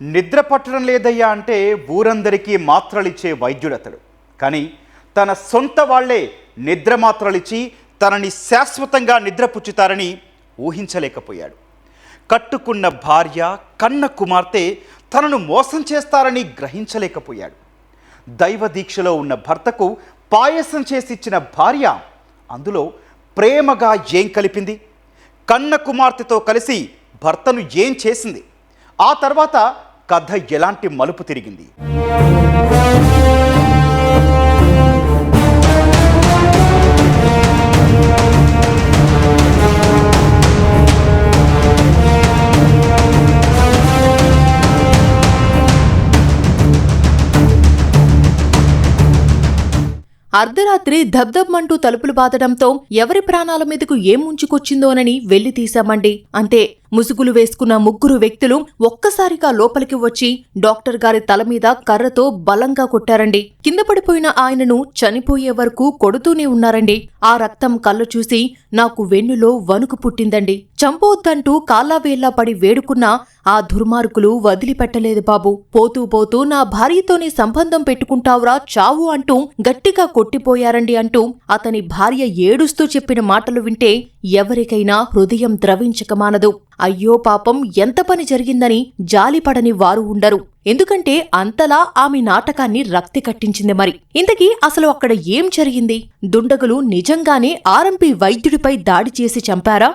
నిద్ర పట్టడం లేదయ్యా అంటే ఊరందరికీ మాత్రలిచ్చే వైద్యుడతడు. కానీ తన సొంత వాళ్లే నిద్ర మాత్రలిచ్చి తనని శాశ్వతంగా నిద్రపుచ్చుతారని ఊహించలేకపోయాడు. కట్టుకున్న భార్య, కన్న కుమార్తె తనను మోసం చేస్తారని గ్రహించలేకపోయాడు. దైవ దీక్షలో ఉన్న భర్తకు పాయసం చేసిచ్చిన భార్య అందులో ప్రేమగా ఏం కలిపింది? కన్న కుమార్తెతో కలిసి భర్తను ఏం చేసింది? ఆ తర్వాత కథ ఎలాంటి మలుపు తిరిగింది? అర్ధరాత్రి దబ్దబ్మంటూ తలుపులు బాదడంతో ఎవరి ప్రాణాల మీదకు ఏం ముంచుకొచ్చిందోనని వెళ్లి తీశామండి. అంతే, ముసుగులు వేసుకున్న ముగ్గురు వ్యక్తులు ఒక్కసారిగా లోపలికి వచ్చి డాక్టర్ గారి తల మీద కర్రతో బలంగా కొట్టారండి. కింద పడిపోయిన ఆయనను చనిపోయే వరకు కొడుతూనే ఉన్నారండి. ఆ రక్తం కళ్ళు చూసి నాకు వెన్నులో వణుకు పుట్టిందండి. చంపవద్దంటూ కాళ్లావేళ్లా పడి వేడుకున్నా ఆ దుర్మార్గులు వదిలిపెట్టలేదు బాబు. పోతూ పోతూ నా భార్యతోనే సంబంధం పెట్టుకుంటావురా చావు అంటూ గట్టిగా కొట్టిపోయారండి అంటూ అతని భార్య ఏడుస్తూ చెప్పిన మాటలు వింటే ఎవరికైనా హృదయం ద్రవించకమానదు. అయ్యో పాపం, ఎంత పని జరిగిందని జాలిపడని వారు ఉండరు. ఎందుకంటే అంతలా ఆమె నాటకాన్ని రక్తి కట్టించింది. మరి ఇంతకీ అసలు అక్కడ ఏం జరిగింది? దుండగులు నిజంగానే ఆర్ఎంపీ వైద్యుడిపై దాడి చేసి చంపారా?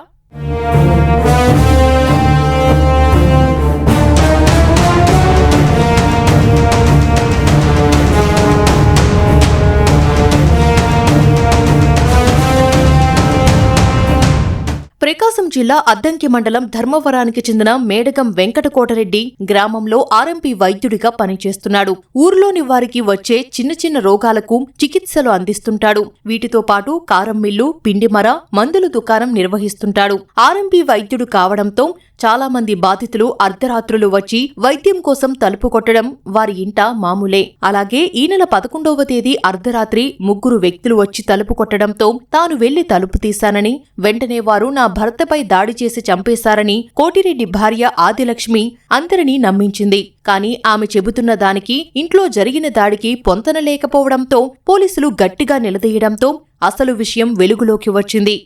ప్రకాశం జిల్లా అద్దంకి మండలం ధర్మవరానికి చెందిన మేడగం వెంకటకోటరెడ్డి గ్రామంలో ఆర్ఎంపీ వైద్యుడిగా పనిచేస్తున్నాడు. ఊర్లోని వారికి వచ్చే చిన్న చిన్న రోగాలకు చికిత్సలు అందిస్తుంటాడు. వీటితో పాటు కారం మిల్లు, పిండిమర, మందుల దుకాణం నిర్వహిస్తుంటాడు. ఆర్ఎంపీ వైద్యుడు కావడంతో చాలా మంది బాధితులు అర్ధరాత్రులు వచ్చి వైద్యం కోసం తలుపు కొట్టడం వారి ఇంట మామూలే. అలాగే ఈ నెల 11వ తేదీ అర్ధరాత్రి ముగ్గురు వ్యక్తులు వచ్చి తలుపు కొట్టడంతో తాను వెళ్లి తలుపు తీశానని, వెంటనే వారు నా భర్తపై దాడి చేసి చంపేశారని కోటిరెడ్డి భార్య ఆదిలక్ష్మి అందరినీ నమ్మించింది. కానీ ఆమె చెబుతున్న దానికి ఇంట్లో జరిగిన దాడికి పొంతన లేకపోవడంతో పోలీసులు గట్టిగా నిలదీయడంతో అసలు విషయం వెలుగులోకి వచ్చింది.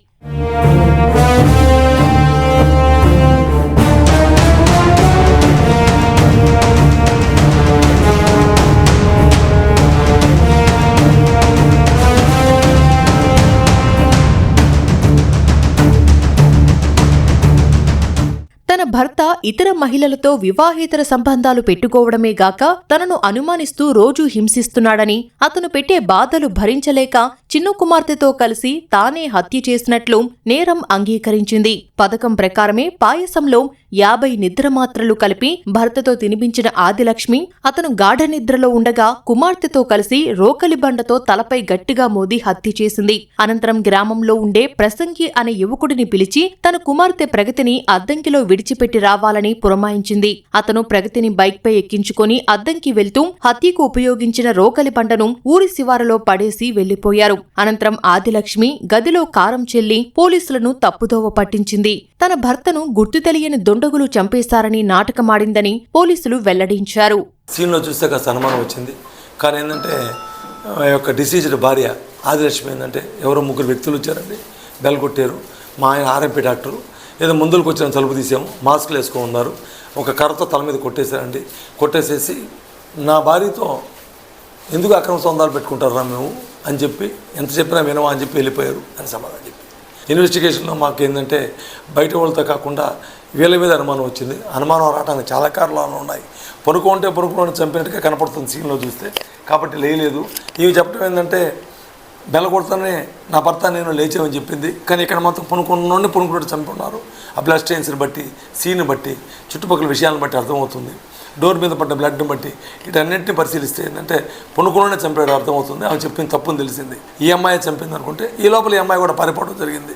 తన భర్త ఇతర మహిళలతో వివాహేతర సంబంధాలు పెట్టుకోవడమే గాక తనను అనుమానిస్తూ రోజూ హింసిస్తున్నాడని, అతను పెట్టే బాధలు భరించలేక చిన్న కుమార్తెతో కలిసి తానే హత్య చేసినట్లు నేరం అంగీకరించింది. పథకం ప్రకారమే పాయసంలో 50 నిద్రమాత్రలు కలిపి భర్తతో తినిపించిన ఆదిలక్ష్మి అతను గాఢ నిద్రలో ఉండగా కుమార్తెతో కలిసి రోకలి బండతో తలపై గట్టిగా మోది హత్య చేసింది. అనంతరం గ్రామంలో ఉండే ప్రసంగి అనే యువకుడిని పిలిచి తన కుమార్తె ప్రగతిని అద్దంకిలో విడిచిపెట్టి రావాలని పురమాయించింది. అతను ప్రగతిని బైక్పై ఎక్కించుకొని అద్దంకి వెళ్తూ హత్యకు ఉపయోగించిన రోకలి బండను ఊరి శివారులో పడేసి వెళ్లిపోయారు. అనంతరం ఆదిలక్ష్మి గదిలో కారం చెల్లి పోలీసులను తప్పుదోవ పట్టించింది. తన భర్తను గుర్తు తెలియని దుండగులు చంపేశారని నాటకమాడిందని పోలీసులు వెల్లడించారు. సీన్లో చూస్తే కాస్త అనుమానం వచ్చింది. కానీ ఏంటంటే డిసీజ్డ్ భార్య ఆదిలక్ష్మి ఏంటంటే ఎవరో ముగ్గురు వ్యక్తులు వచ్చారండి, బెల్ కొట్టారు. మా ఆయన ఆర్ఎంపీ డాక్టరు. ఏదో ముందులకు వచ్చిన తలుపు తీసాము, మాస్కులు వేసుకొని ఉన్నారు. ఒక కర్రతో తల మీద కొట్టేశారండి. కొట్టేసేసి నా భార్యతో ఎందుకు అక్రమ సొందాలు పెట్టుకుంటారా మేము అని చెప్పి, ఎంత చెప్పినా వినవా అని చెప్పి వెళ్ళిపోయారు అని సమాధానం చెప్పి. ఇన్వెస్టిగేషన్లో మాకు ఏంటంటే బయట వాళ్ళతో కాకుండా వీళ్ళ మీద అనుమానం వచ్చింది. అనుమానం రావడానికి చాలా కారణాలు ఉన్నాయి. పనుకుంటే చంపినట్టుగా కనపడుతుంది సీన్లో చూస్తే. కాబట్టి లేయలేదు. ఇవి చెప్పడం ఏంటంటే బెల్ల కొడతానే నా భర్త నేను లేచామని చెప్పింది. కానీ ఇక్కడ మాత్రం పనుకున్నట్టు చంపున్నారు. ఆ బ్లడ్ స్టెయిన్స్ని బట్టి, సీన్ని బట్టి, చుట్టుపక్కల విషయాలను బట్టి అర్థమవుతుంది. డోర్ మీద పడ్డ బ్లడ్ని బట్టి వీటన్నింటినీ పరిశీలిస్తే ఏంటంటే పనుకునే చంపాడు అర్థమవుతుంది. ఆమె చెప్పింది తప్పుని తెలిసింది. ఈ అమ్మాయి చంపింది అనుకుంటే ఈ లోపల ఈ అమ్మాయి కూడా పారిపోవడం జరిగింది.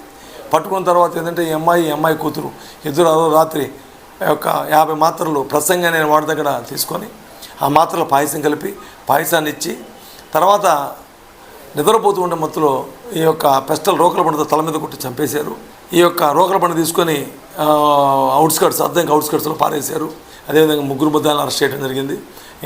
పట్టుకున్న తర్వాత ఏంటంటే ఈ అమ్మాయి కూతురు ఇద్దరు రాత్రి 50 మాత్రలు ప్రసంగా నేను వాడి దగ్గర తీసుకొని ఆ మాత్రలు పాయసం కలిపి పాయసాన్ని ఇచ్చి తర్వాత నిద్రపోతూ ఉండే మత్తులో ఈ యొక్క పెస్టల్ రోకల బండతో తల మీద కొట్టి చంపేశారు. ఈ యొక్క రోకల బండ తీసుకొని అద్దంకి అవుట్స్కర్ట్స్లో పారేశారు. అదేవిధంగా ముగ్గురు ముద్దాలను అరెస్ట్ చేయడం జరిగింది.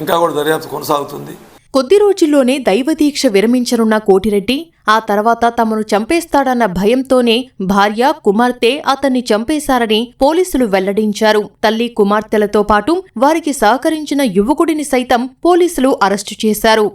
ఇంకా కూడా దర్యాప్తు కొనసాగుతుంది. కొద్ది రోజుల్లోనే దైవదీక్ష విరమించనున్న కోటిరెడ్డి ఆ తర్వాత తమను చంపేస్తాడన్న భయంతోనే భార్య, కుమార్తె అతన్ని చంపేశారని పోలీసులు వెల్లడించారు. తల్లి, కుమార్తెలతో పాటు వారికి సహకరించిన యువకుడిని సైతం పోలీసులు అరెస్టు చేశారు.